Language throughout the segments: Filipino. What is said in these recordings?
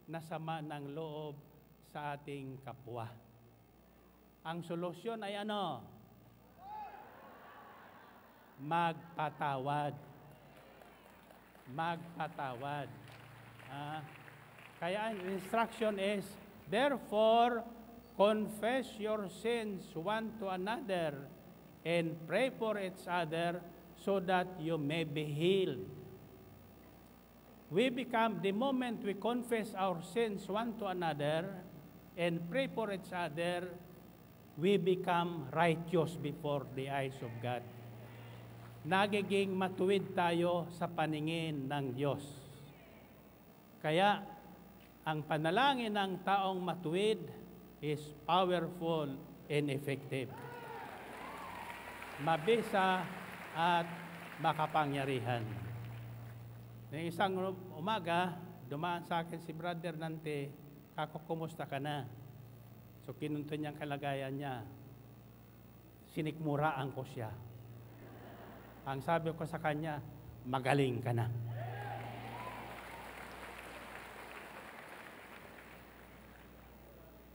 na sama ng loob sa ating kapwa. Ang solusyon ay ano? Magpatawad. Magpatawad. Kaya ang instruction is, therefore, confess your sins one to another and pray for each other so that you may be healed. We become, the moment we confess our sins one to another and pray for each other, we become righteous before the eyes of God. Nagiging matuwid tayo sa paningin ng Diyos. Kaya, ang panalangin ng taong matuwid is powerful and effective. Mabisa at makapangyarihan. Ng isang umaga, dumaan sa akin si Brother Nante, "Kako, kumusta ka na?" So kinunto niyang kalagayan niya. Sinikmuraan ko siya. Ang sabi ko sa kanya, "Magaling ka na."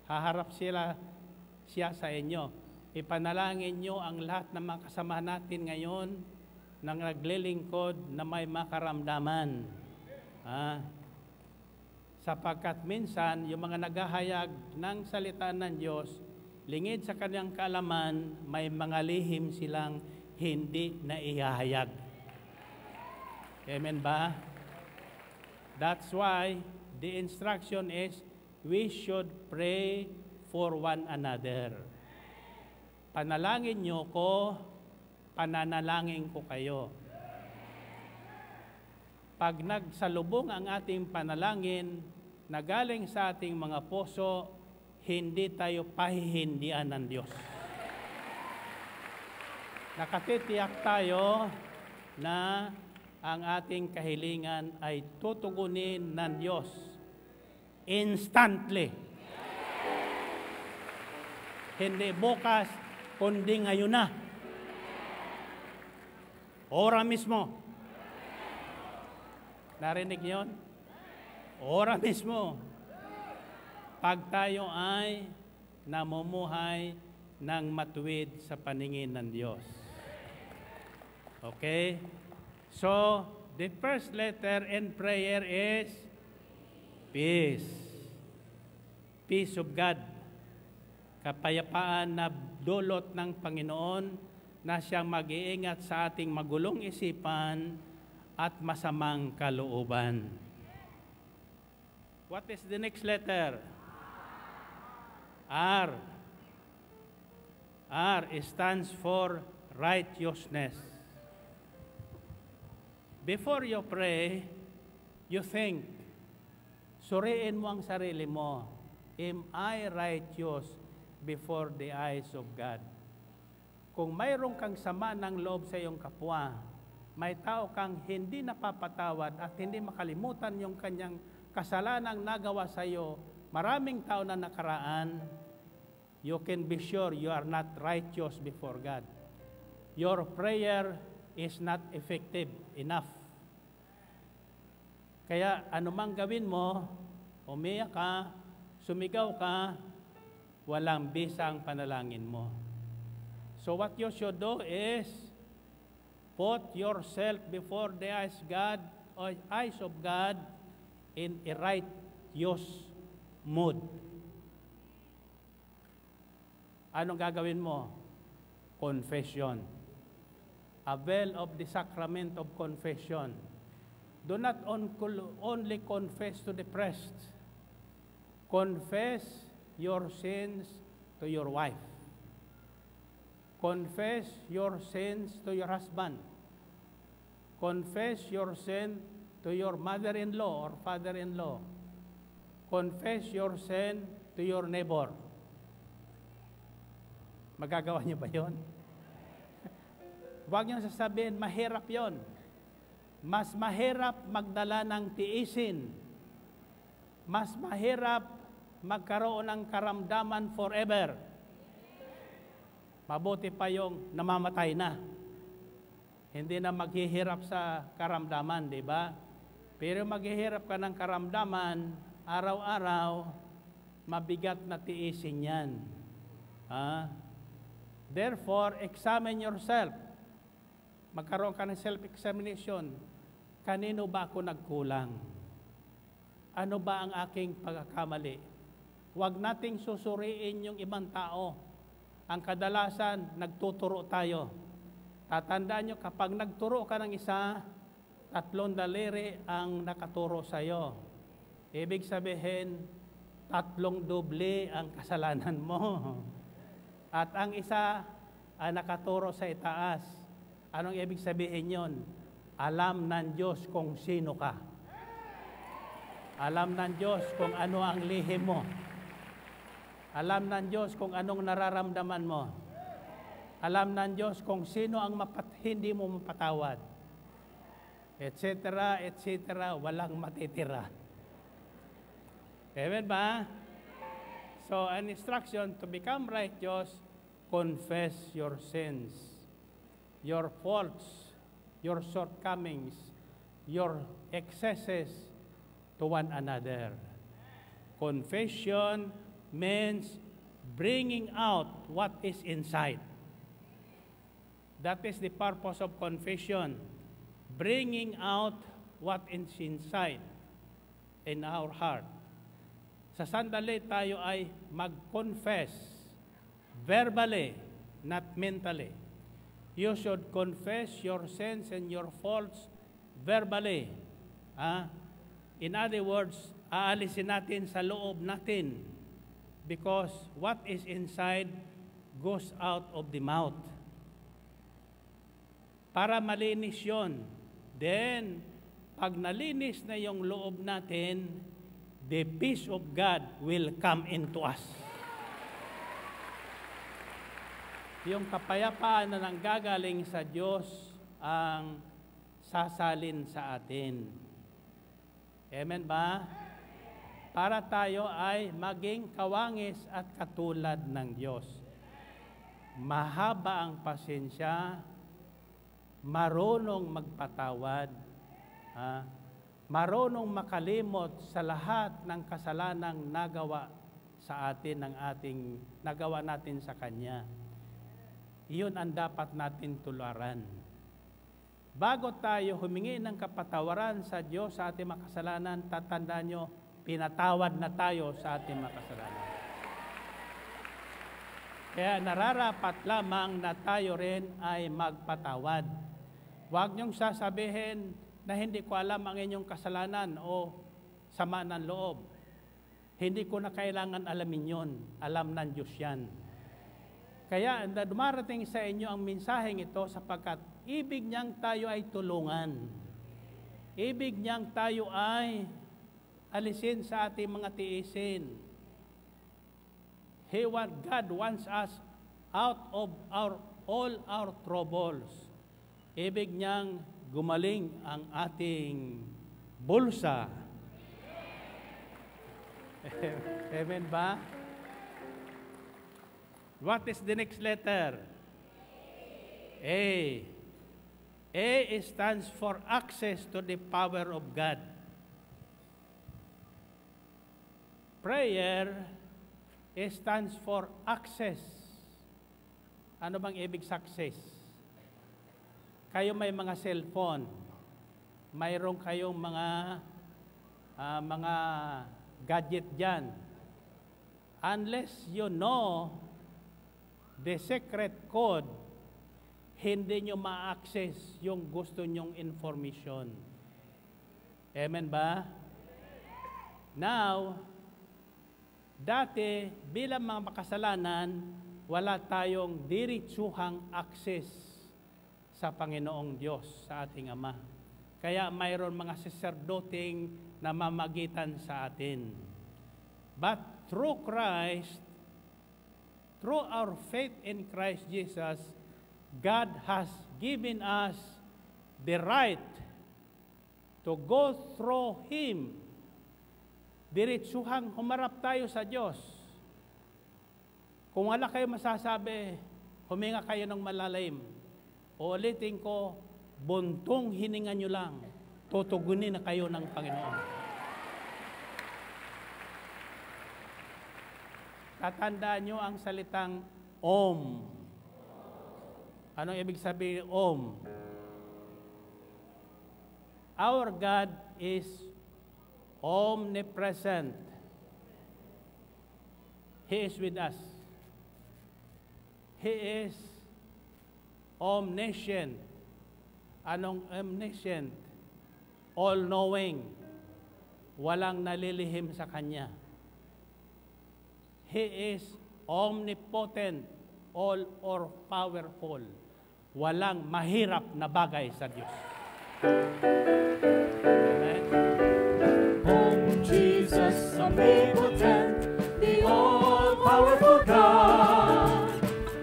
Haharap siya sa inyo. Ipanalangin niyo ang lahat ng mga kasama natin ngayon nang naglilingkod na may makaramdaman. Sapagkat minsan, yung mga naghahayag ng salita ng Diyos, lingid sa kanyang kaalaman, may mga lihim silang hindi na ihahayag. Amen ba? That's why the instruction is, we should pray for one another. Panalangin niyo ko, pananalangin ko kayo. Pag nagsalubong ang ating panalangin na galing sa ating mga puso, hindi tayo pahihindian ng Diyos. Nakatitiyak tayo na ang ating kahilingan ay tutugunin ng Diyos instantly. Hindi bukas, kundi ngayon na. Ora mismo. Narinig niyo yun? Ora mismo. Pag tayo ay namumuhay ng matuwid sa paningin ng Diyos. Okay? So, the first letter in prayer is peace. Peace of God. Kapayapaan na dulot ng Panginoon na siyang mag-iingat sa ating magulong isipan at masamang kalooban. What is the next letter? R. R stands for righteousness. Before you pray, you think, suriin mo ang sarili mo. Am I righteous before the eyes of God? Kung mayroon kang sama ng loob sa iyong kapwa, may tao kang hindi napapatawad at hindi makalimutan yung kanyang kasalanang nagawa sa iyo, maraming taon na nakaraan, you can be sure you are not righteous before God. Your prayer is not effective enough. Kaya anumang gawin mo, umiyak ka, sumigaw ka, walang bisa ang panalangin mo. So what you should do is put yourself before the eyes of God in a righteous mood. Anong gagawin mo? Confession. Avail of the sacrament of confession. Do not only confess to the priest. Confess your sins to your wife. Confess your sins to your husband. Confess your sin to your mother-in-law or father-in-law. Confess your sin to your neighbor. Magagawa niyo ba yun? Huwag niyo sasabihin, mahirap yon. Mas mahirap magdala ng tiisin. Mas mahirap magkaroon ng karamdaman forever. Mabuti pa yung namamatay na. Hindi na maghihirap sa karamdaman, di ba? Pero maghihirap ka ng karamdaman araw-araw, mabigat na tiisin yan. Therefore, examine yourself. Magkaroon ka ng self-examination. Kanino ba ako nagkulang? Ano ba ang aking pagkakamali? Huwag nating susuriin yung ibang tao. Ang kadalasan, nagtuturo tayo. Tatandaan nyo, kapag nagturo ka ng isa, 3 daliri ang nakaturo sa iyo. Ibig sabihin, 3 doble ang kasalanan mo. At ang isa ay nakaturo sa itaas. Anong ibig sabihin yon? Alam ng Diyos kung sino ka. Alam ng Diyos kung ano ang lihim mo. Alam ng Diyos kung anong nararamdaman mo. Alam ng Diyos kung sino ang hindi mo mapatawad. Etc., etc., walang matitira. Amen ba? So, an instruction to become righteous, confess your sins, your faults, your shortcomings, your excesses to one another. Confession means bringing out what is inside. That is the purpose of confession. Bringing out what is inside in our heart. Sa sandali tayo ay mag-confess verbally, not mentally. You should confess your sins and your faults verbally. In other words, aalisin natin sa loob natin because what is inside goes out of the mouth. Para malinis yun. Then, pag nalinis na yung loob natin, the peace of God will come into us. Yung kapayapaan na nanggagaling sa Diyos ang sasalin sa atin. Amen ba? Para tayo ay maging kawangis at katulad ng Diyos. Mahaba ang pasensya, marunong magpatawad, marunong makalimot sa lahat ng kasalanang nagawa sa atin nagawa natin sa Kanya. Iyon ang dapat natin tularan. Bago tayo humingi ng kapatawaran sa Diyos sa ating makasalanan, tatandaan nyo, pinatawad na tayo sa ating makasalanan. Kaya nararapat lamang na tayo rin ay magpatawad. Huwag niyong sasabihin na hindi ko alam ang inyong kasalanan o sama ng loob. Hindi ko na kailangan alamin yon. Alam ng Diyos yan. Kaya dumarating sa inyo ang mensaheng ito sapagkat ibig niyang tayo ay tulungan. Ibig niyang tayo ay alisin sa ating mga tiisin. God wants us out of all our troubles. Ibig niyang gumaling ang ating bulsa. Amen ba? What is the next letter? A. A stands for access to the power of God. Prayer stands for access. Ano bang ibig success? Kayo may mga cellphone, mayroon kayong mga gadget dyan. Unless you know the secret code, hindi nyo ma-access yung gusto nyong information. Amen ba? Now, dati bilang mga makasalanan, wala tayong diretsuhang access sa Panginoong Diyos, sa ating Ama. Kaya mayroon mga saserdoting na mamagitan sa atin. But through Christ, through our faith in Christ Jesus, God has given us the right to go through Him. Diretsuhang humarap tayo sa Diyos. Kung wala kayo masasabi, huminga kayo ng malalim. Uulitin ko, buntong hininga nyo lang, tutugunin na kayo ng Panginoon. Tatandaan nyo ang salitang Om. Anong ibig sabihin Om? Our God is omnipresent. He is with us. He is omniscient. Anong omniscient? All-knowing. Walang nalilihim sa Kanya. He is omnipotent, all or powerful. Walang mahirap na bagay sa Diyos. Amen. Oh, Jesus, omnipotent, the all-powerful God.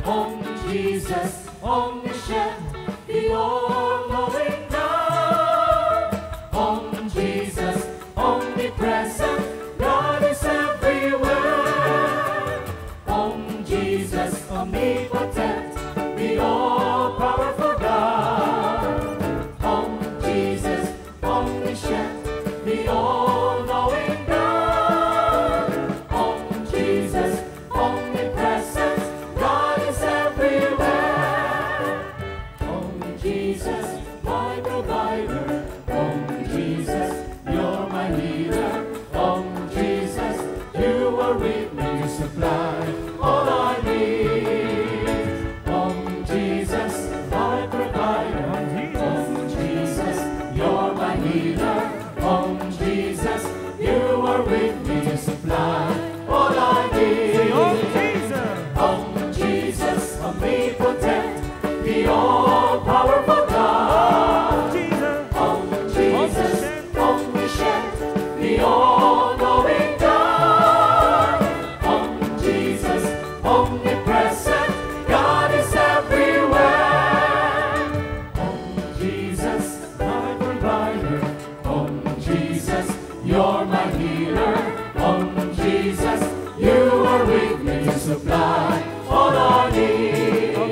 Oh, Jesus, omniscient, the all-knowing God. Oh, Jesus, omnipresent, God is everywhere. Oh, Jesus, omnipotent, the all-powerful God. Oh, Jesus, omniscient, the all-knowing God. Oh, Jesus, omnipresent, God is everywhere. Oh, Jesus, my provider. Oh, Jesus, you're my healer. Oh, Jesus, you are with me to supply all I need. Oh, Jesus, my provider. Oh, Jesus, you're my healer. Oh, Jesus, you are with me to supply all I need. Oh, Jesus, omnipotent, the all-powerful God. Oh, Jesus, omniscient, the all-knowing God. Oh, Jesus, omnipresent, God is everywhere. Oh, Jesus, my provider. Oh, Jesus, you're my healer. Oh, Jesus, you are with me to supply all I need. Oh,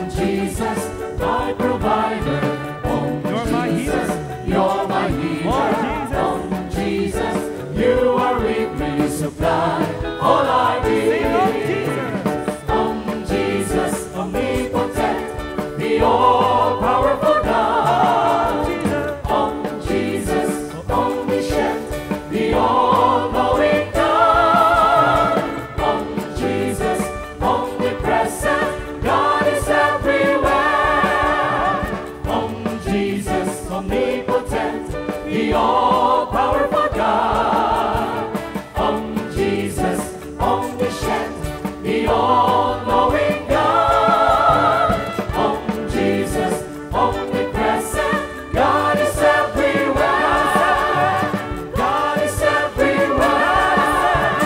Jesus, my provider. Oh, Jesus, you're my healer. Oh, Jesus, you are with me to supply all I need. Oh, Jesus, omnipotent, the all-powerful God. Oh, Jesus, omniscient, the all-knowing God. Oh, Jesus, omnipresent, God is everywhere. Oh, Jesus, omnipotent, the all-powerful God. Oh, Jesus, omniscient, the all-knowing God. Oh, Jesus, omnipresent, God is everywhere. God is everywhere.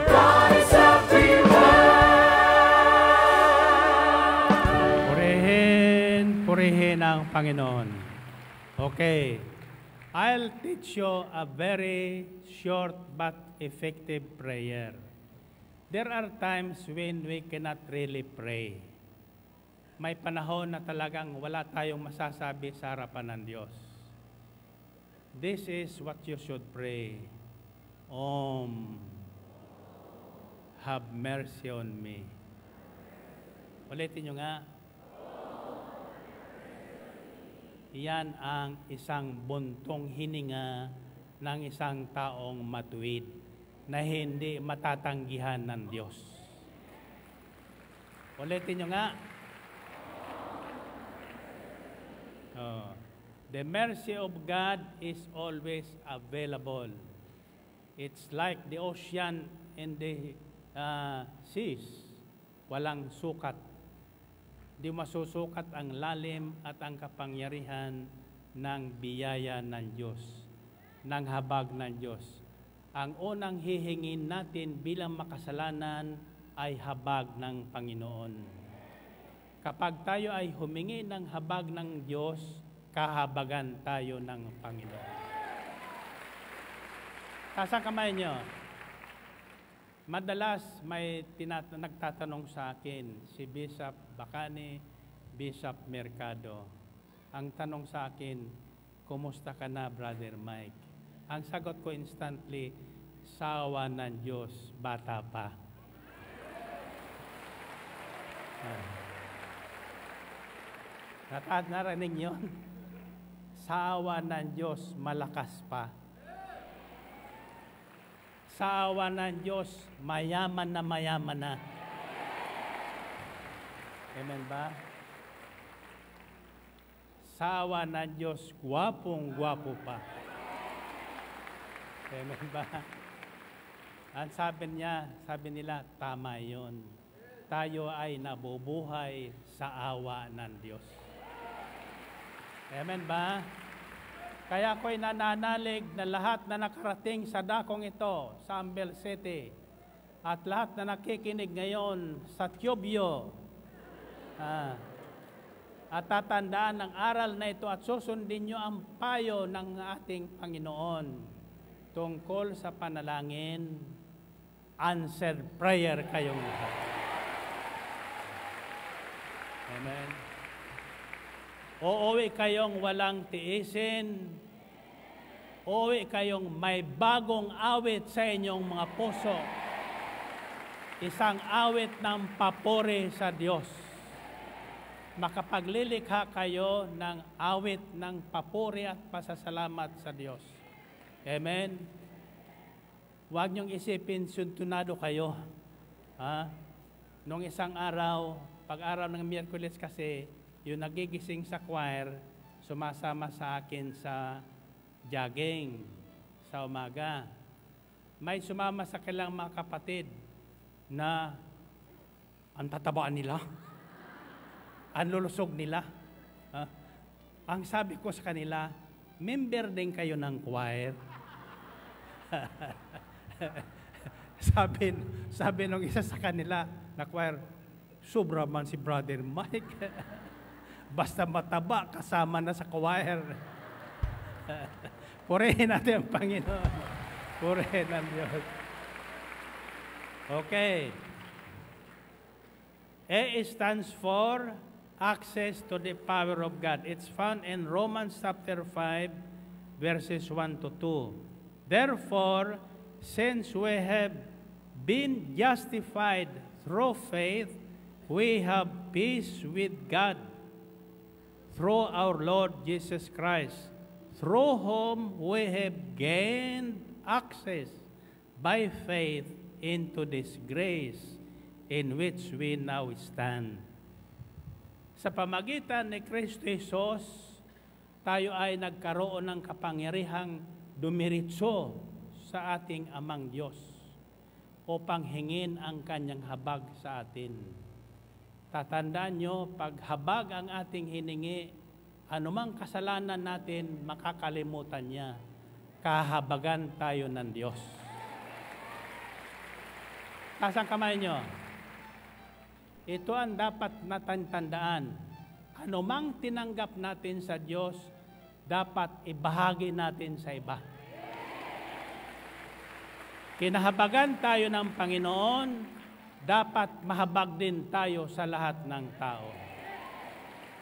God is everywhere. Purihin ang Panginoon. Okay. I'll teach you a very short but effective prayer. There are times when we cannot really pray. May panahon na talagang wala tayong masasabi sa harapan ng Diyos. This is what you should pray. Om, have mercy on me. Ulitin nyo nga. Iyan ang isang buntong hininga ng isang taong matuwid na hindi matatanggihan ng Diyos. Ulitin nyo nga. The mercy of God is always available. It's like the ocean and the seas. Walang sukat. Di masusukat ang lalim at ang kapangyarihan ng biyaya ng Diyos, ng habag ng Diyos. Ang unang hihingin natin bilang makasalanan ay habag ng Panginoon. Kapag tayo ay humingi ng habag ng Diyos, kahabagan tayo ng Panginoon. Taas ang kamay nyo. Madalas may nagtatanong sa akin, si Bishop Bacani, Bishop Mercado. Ang tanong sa akin, kumusta ka na, Brother Mike? Ang sagot ko instantly, sawa ng Diyos, bata pa. Narinig yun? Sawa ng Diyos, malakas pa. Sawa ng Diyos, mayaman na. Amen ba? Sawa ng Diyos, gwapong-gwapo pa. Amen ba? Ang sabi nila, tama yun. Tayo ay nabubuhay sa awa ng Diyos. Amen ba? Kaya ako'y nananalig na lahat na nakarating sa dakong ito, sa Ambel City, at lahat na nakikinig ngayon sa Tiyobyo, at tatandaan ng aral na ito at susundin nyo ang payo ng ating Panginoon tungkol sa panalangin, answered prayer kayong lahat. Amen. Uuwi kayong walang tiisin. Uuwi kayong may bagong awit sa inyong mga puso. Isang awit ng papuri sa Diyos. Makapaglilikha kayo ng awit ng papuri at pasasalamat sa Diyos. Amen. Huwag niyong isipin, suntunado kayo. Nung isang araw, pag-araw ng Miyerkules kasi, yung nagigising sa choir, sumasama sa akin sa jogging sa umaga. May sumama sa kanilang mga kapatid na ang tatabaan nila, ang lulusog nila. Ang sabi ko sa kanila, member din kayo ng choir. sabi nung isa sa kanila na choir, sobra man si Brother Mike. Basta mataba, kasama na sa choir. Purihin natin ang Panginoon. Purihin ang Diyos. Okay. A stands for access to the power of God. It's found in Romans chapter 5, verses 1 to 2. Therefore, since we have been justified through faith, we have peace with God through our Lord Jesus Christ, through whom we have gained access by faith into this grace in which we now stand. Sa pamagitan ni Kristo Jesus, tayo ay nagkaroon ng kapangyarihang dumiritso sa ating Amang Diyos upang hingin ang kanyang habag sa atin. Tatandaan nyo, pag habag ang ating hiningi, anumang kasalanan natin, makakalimutan niya. Kahabagan tayo ng Diyos. Taas ang kamay nyo. Ito ang dapat natin tandaan. Anumang tinanggap natin sa Diyos, dapat ibahagi natin sa iba. Kinahabagan tayo ng Panginoon, dapat mahabag din tayo sa lahat ng tao.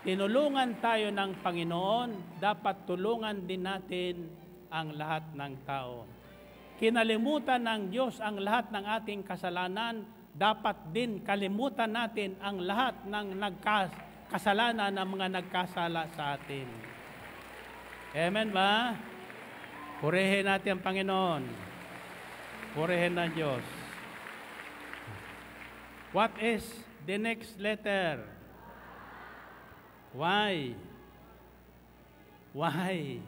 Tinulungan tayo ng Panginoon, dapat tulungan din natin ang lahat ng tao. Kinalimutan ng Diyos ang lahat ng ating kasalanan, dapat din kalimutan natin ang lahat ng kasalanan ng mga nagkasala sa atin. Amen ba? Purihin natin ang Panginoon. Purihin ng Diyos. What is the next letter? Why? Why?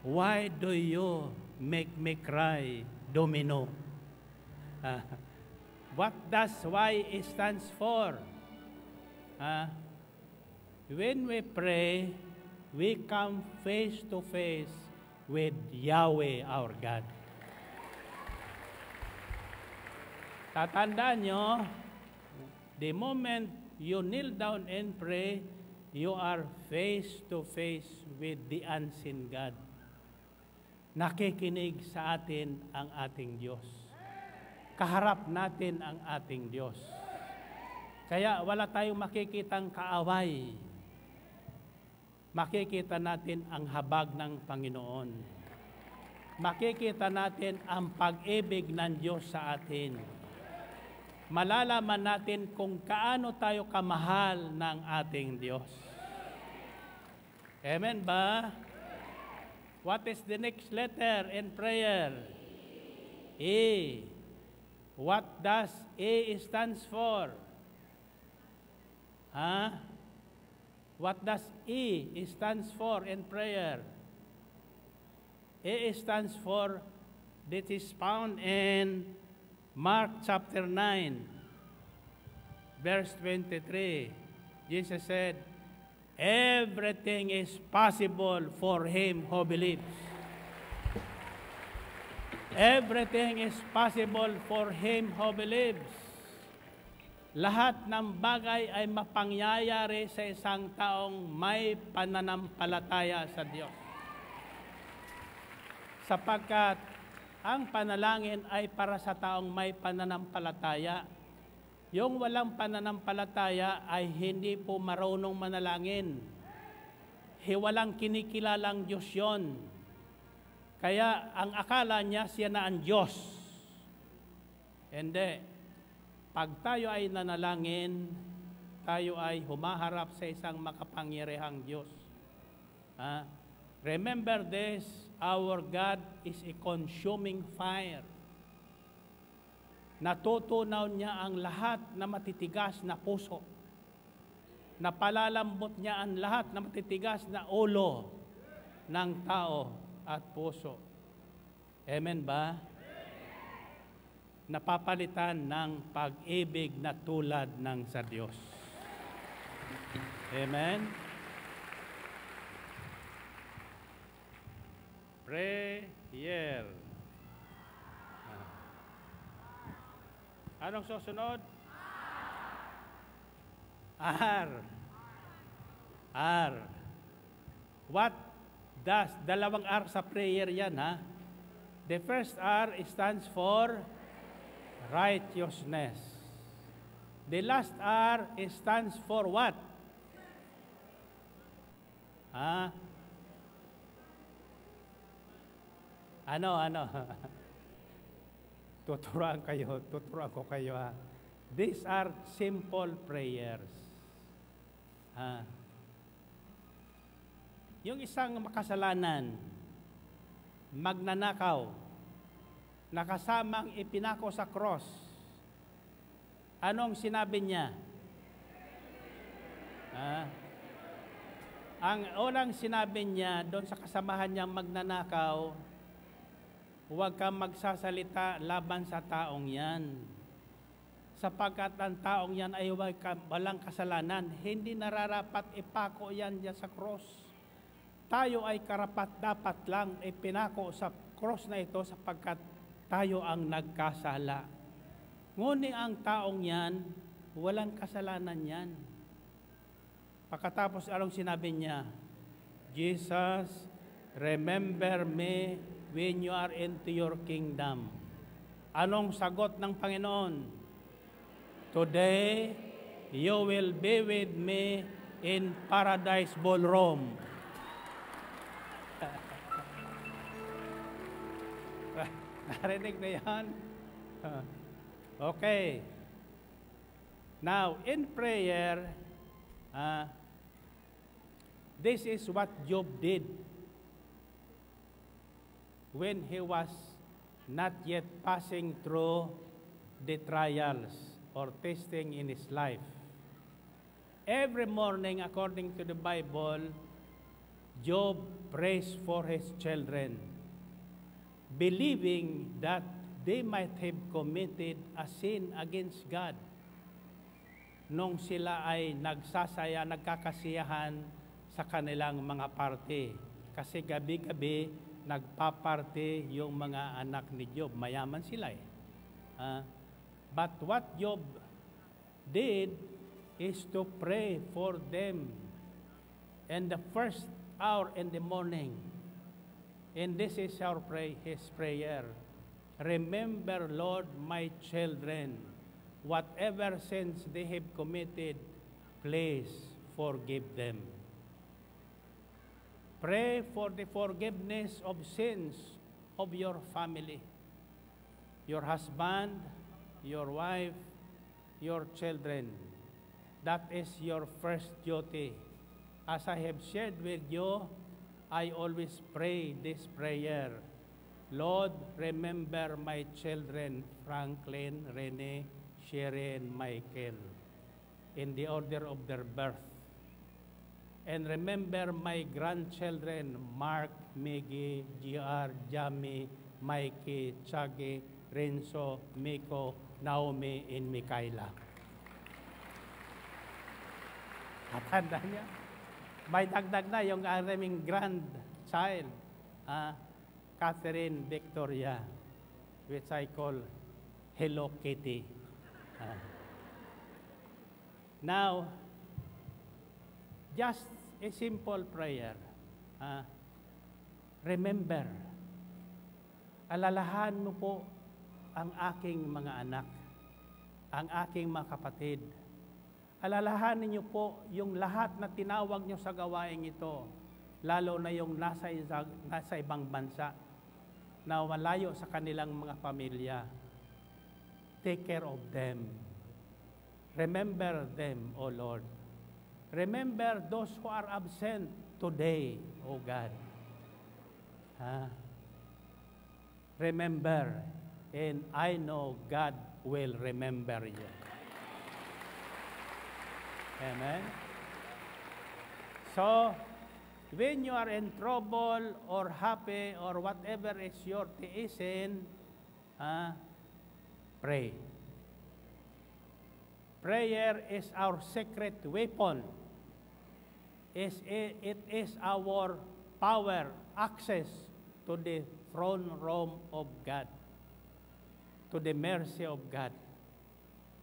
Why do you make me cry, Domino? What does why stands for? When we pray, we come face to face with Yahweh our God. Tatandaan nyo, the moment you kneel down and pray, you are face to face with the unseen God. Nakikinig sa atin ang ating Diyos. Kaharap natin ang ating Diyos. Kaya wala tayong makikitang kaaway. Makikita natin ang habag ng Panginoon. makikita natin ang pag-ibig ng Diyos sa atin. Malalaman natin kung kaano tayo kamahal ng ating Diyos. Amen ba? What is the next letter in prayer? E. What does E stands for? What does E stands for in prayer? E stands for, this is found in Mark chapter 9, verse 23. Jesus said, everything is possible for him who believes. Everything is possible for him who believes. Lahat ng bagay ay mapangyayari sa isang taong may pananampalataya sa Diyos. Sapagkat ang panalangin ay para sa taong may pananampalataya. Yung walang pananampalataya ay hindi po marunong manalangin. Walang kinikilalang Diyos yon. Kaya ang akala niya siya na ang Diyos. Hindi. Pag tayo ay nanalangin, tayo ay humaharap sa isang makapangyarihang Diyos. Remember this, our God is a consuming fire. Natutunaw niya ang lahat na matitigas na puso. Napalalambot niya ang lahat na matitigas na ulo ng tao at puso. Amen ba? Napapalitan ng pag-ibig na tulad ng sa Diyos. Amen? Prayer. Anong susunod? R. R. What does, dalawang R sa prayer yan, ha? The first R stands for righteousness. The last R stands for what? Ano? Tuturuan ko kayo, ha? These are simple prayers. Yung isang makasalanan, magnanakaw, nakasamang ipinako sa cross, anong sinabi niya? Ang unang sinabi niya doon sa kasamahan niyang magnanakaw, huwag kang magsasalita laban sa taong yan. Sapagkat ang taong yan ay walang kasalanan, hindi nararapat ipako yan dyan sa cross. Tayo ay karapat-dapat lang ipinako sa cross na ito sapagkat tayo ang nagkasala. Ngunit ang taong yan, walang kasalanan yan. Pagkatapos anong sinabi niya? Jesus, remember me when you are into your kingdom. Anong sagot ng Panginoon? Today, you will be with me in Paradise Ballroom. Narinig na yan? Okay. Now, in prayer, this is what Job did when he was not yet passing through the trials or testing in his life. Every morning, according to the Bible, Job prays for his children, believing that they might have committed a sin against God nung sila ay nagkakasiyahan sa kanilang mga parte. Kasi gabi-gabi, nagpaparte yung mga anak ni Job. Mayaman sila eh. But what Job did is to pray for them in the first hour in the morning. And this is his prayer. Remember, Lord, my children, whatever sins they have committed, please forgive them. Pray for the forgiveness of sins of your family. Your husband, your wife, your children. That is your first duty. As I have shared with you, I always pray this prayer. Lord, remember my children, Franklin, Rene, Sherry, and Michael, in the order of their birth. And remember my grandchildren, Mark, Miggy, GR, Jamie, Mikey, Chagi, Renzo, Miko, Naomi, and Mikaela. Katanda niya. May dagdag na yung aming grandchild, Catherine Victoria, which I call Hello Kitty. Now, just a simple prayer. Remember, alalahan mo po ang aking mga anak, ang aking mga kapatid. Alalahanin niyo po yung lahat na tinawag niyo sa gawaing ito, lalo na yung nasa ibang bansa, na malayo sa kanilang mga pamilya. Take care of them. Remember them, O Lord. Remember those who are absent today, O God. Remember, and I know God will remember you. Amen? So, when you are in trouble or happy or whatever is your season, pray. Prayer is our secret weapon. It is our power, access to the throne room of God, to the mercy of God.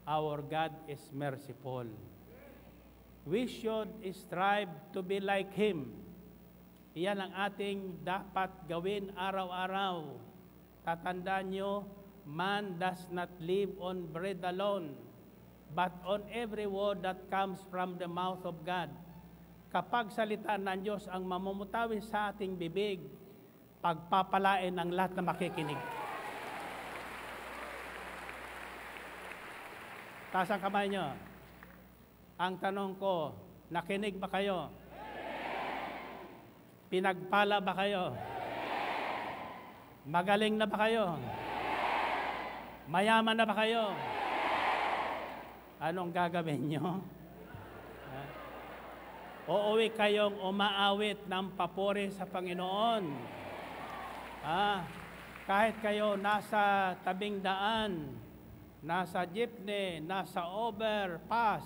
Our God is merciful. We should strive to be like Him. Iyan ang ating dapat gawin araw-araw. Tatandaan nyo, man does not live on bread alone, but on every word that comes from the mouth of God. Kapag salita ng Diyos ang mamumutawi sa ating bibig, pagpapalain ang lahat na makikinig. Taas ang kamay nyo. Ang tanong ko, nakinig ba kayo? Pinagpala ba kayo? Magaling na ba kayo? Mayaman na ba kayo? Anong gagawin nyo? Uuwi kayong umaawit ng papuri sa Panginoon. Kahit kayo nasa tabing daan, nasa jeepney, nasa overpass,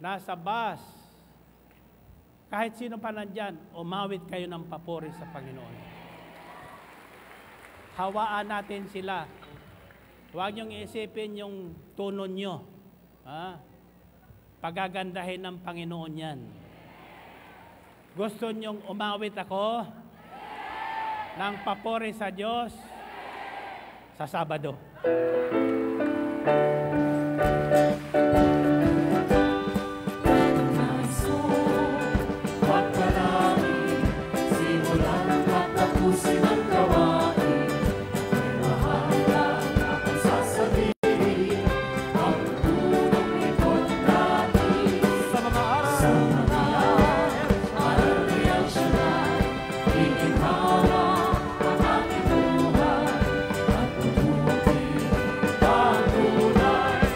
nasa bus, kahit sino pa nandyan, umawit kayo ng papuri sa Panginoon. Hawaan natin sila. Huwag niyong isipin yung tunon nyo. Pagagandahin ng Panginoon yan. Gusto niyong umawit ako ng papuri sa Diyos sa Sabado. Tunay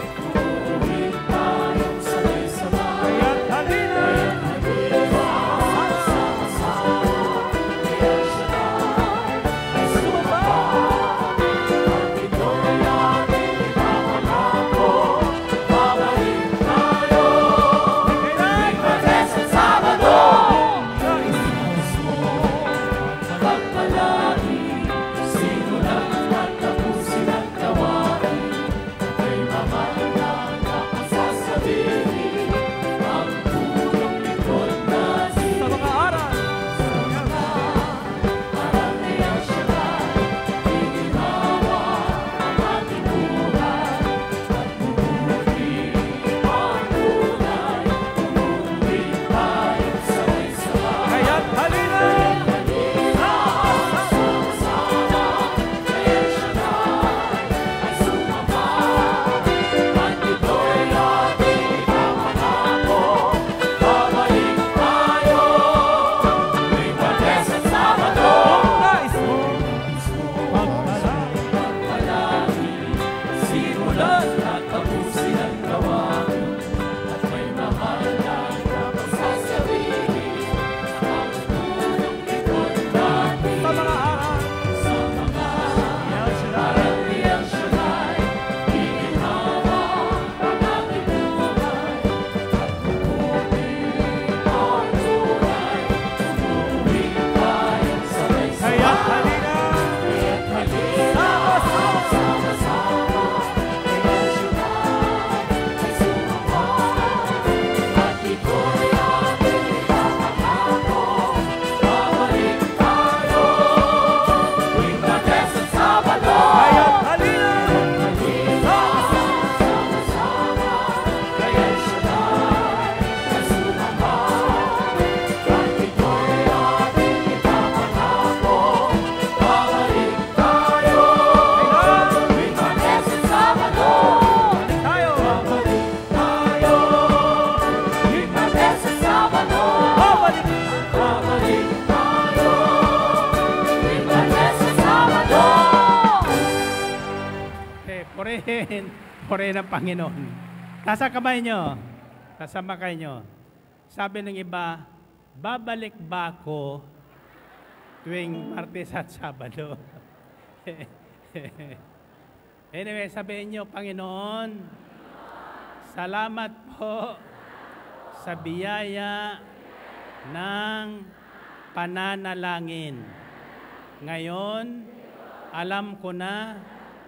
Purihin ang Panginoon. Tasa kamay nyo. Tasa makay nyo. Sabi ng iba, babalik ba ako tuwing Martes at Sabado? Anyway, sabihin nyo, Panginoon, salamat po sa biyaya ng pananalangin. Ngayon, alam ko na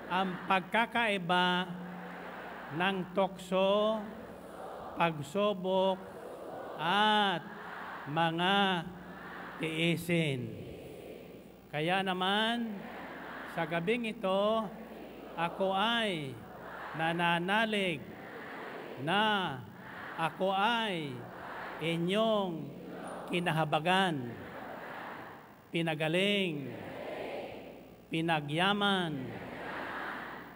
ang pagkakaiba ng tukso, pagsubok, at mga tiisin. Kaya naman, sa gabing ito, ako ay nananalig na ako ay inyong kinahabagan, pinagaling, pinagyaman,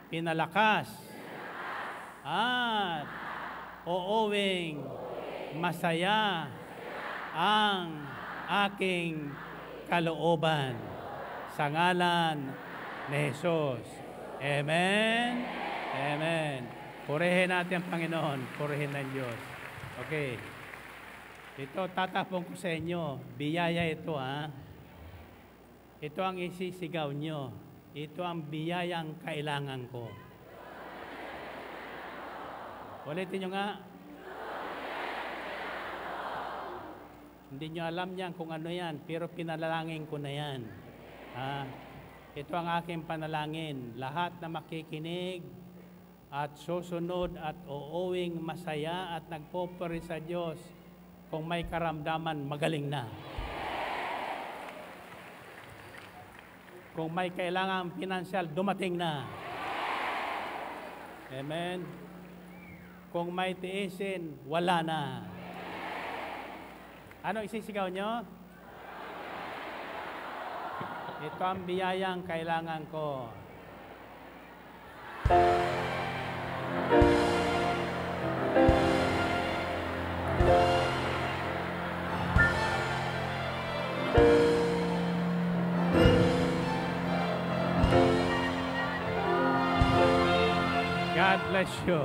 pinalakas, at uuwing masaya ang aking kalooban sa ngalan ni Jesus. Amen. Amen. Purihin natin ang Panginoon. Purihin ng Diyos. Okay. Ito, tatapong ko sa inyo. Biyaya ito, ha? Ito ang isisigaw nyo. Ito ang biyayang kailangan ko. Ulitin nyo nga. Hindi nyo alam yan kung ano yan, pero pinalangin ko na yan. Ito ang aking panalangin. Lahat na makikinig at susunod at uuwing masaya at nagpupuri sa Diyos, kung may karamdaman, magaling na. Kung may kailangan pinansyal, dumating na. Amen. Kung may tiisin, wala na. Ano isisigaw nyo? Ito ang biyayang kailangan ko. God bless you.